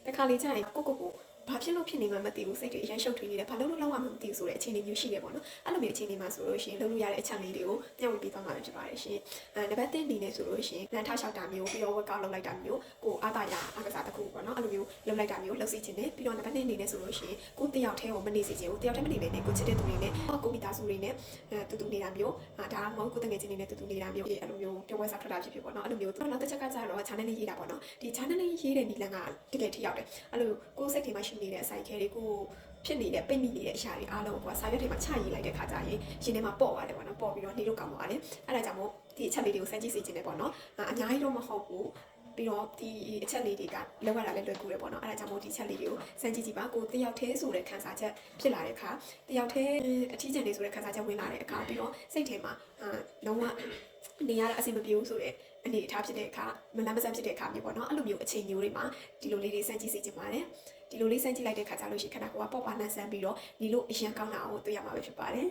တခါလေကြာရင်ကိုဘာဖြစ်လို့ဖြစ်နေမှမသိဘူးစိတ်တွေအရင်ရှုပ်ထွေးနေတယ်ဘာလို့လောက်မှမသိဘူးဆိုတဲ့အခြေအနေမျိုးရှိတယ်ပေါ့နော်အဲ့လိုမျိုးအခြေအနေမှာဆိုလို့ရှိရင်လုပ်လို့ရတဲ့အချက်လေးတွေကိုမျှဝေပေးသွားမှာဖြစ်ပါတယ်ရှင်နံပါတ်1အနေနဲ့ဆိုလို့ရှိရင်လမ်းထားလျှောက်တာမျိုးပြီးတော့ workout လုပ်လိုက်တာမျိုးကိုအားသာရအားကစားတစ်ခုပေါ့နော်အဲ့လိုမျိုးလုပ်လိုက်တာမျိုးလုပ်စီခြင်းနဲ့ပြီးတော့နံပါတ်2အနေနဲ့ဆိုလို့ရှိရင်ကိုတယောက်တည်းကိုမနေစေချင်ဘူးတယောက်တည်းမနေနဲ့ကိုချစ်တဲ့သူတွေနဲ့ကိုမိသားစုတွေနဲ့တူနေတာမျိုးဒါမှမဟုတ်ကိုတငယ်ချင်းတွေနဲ့တူနေတာမျိုးအဲ့လိုမျိုးပြောပွဲစားထွက်တာဖြစ်ဖြစ်ပေါ့နော်အဲ့လိုမျိုးတော့နောက်တစ်ချက်ကကျတော့ channel လေးရေးတာပေါ့နော်ဒီ channel လေးရေးတဲ့ဒီလန်ကတကယ်ထိရောက်တယ်အဲ့လိုကိုစိတ်ထဲမှာရှိနေတဲ့အဆိုင်ခဲတွေကိုဖြစ်နေတဲ့ပိတ်မိနေတဲ့အရာတွေအားလုံးကိုစာရွက်ထဲမှာချရေးလိုက်တဲ့ခါကျရင်ရှင်ထဲမှာပေါ့သွားတယ်ပေါ့နော်ပေါ့ပြီးတော့နေလို့ကောင်းသွားတယ်အဲ့ဒါကြောင့်မို့ဒီအချက်လေးတွေကိုစမ်းကြည့်စေချင်တယ်ပေါ့နော်အများကြီးတော့မဟုတ်ဘူးပြီးတော့ဒီအချက်လေးတွေကလောက်ရတာလည်းလွယ်ကူတယ်ပေါ့နော်အဲ့ဒါကြောင့်မို့ဒီချက်လေးတွေကိုစမ်းကြည့်ကြည့်ပါကိုတယောက်တည်းဆိုတဲ့ခံစားချက်ဖြစ်လာတဲ့အခါတယောက်တည်းအထီးကျန်နေဆိုတဲ့ခံစားချက်ဝင်လာတဲ့အခါပြီးတော့စိတ်ထဲမှာလုံးဝနေရတာအဆင်မပြေဘူးဆိုတဲ့အနေအထားဖြစ်တဲ့အခါမလန်းမဆန်းဖြစ်တဲ့အခါမျိုးပေါ့နော်အဲ့လိုမျိုးအချိန်မျိုးတွေမှာဒီလိုလေးတွေစမ်းကြည့်စေချင်ပါတယ်ဒီလိုလေးစမ်းကြည့်လိုက်တဲ့ခါကျလို့ရှိရင်ခန္ဓာကိုယ်ကပေါ့ပါလန်းဆန်းပြီးတော့ဒီလိုအရန်ကောင်းတာကိုတွေ့ရမှာပဲဖြစ်ပါတယ်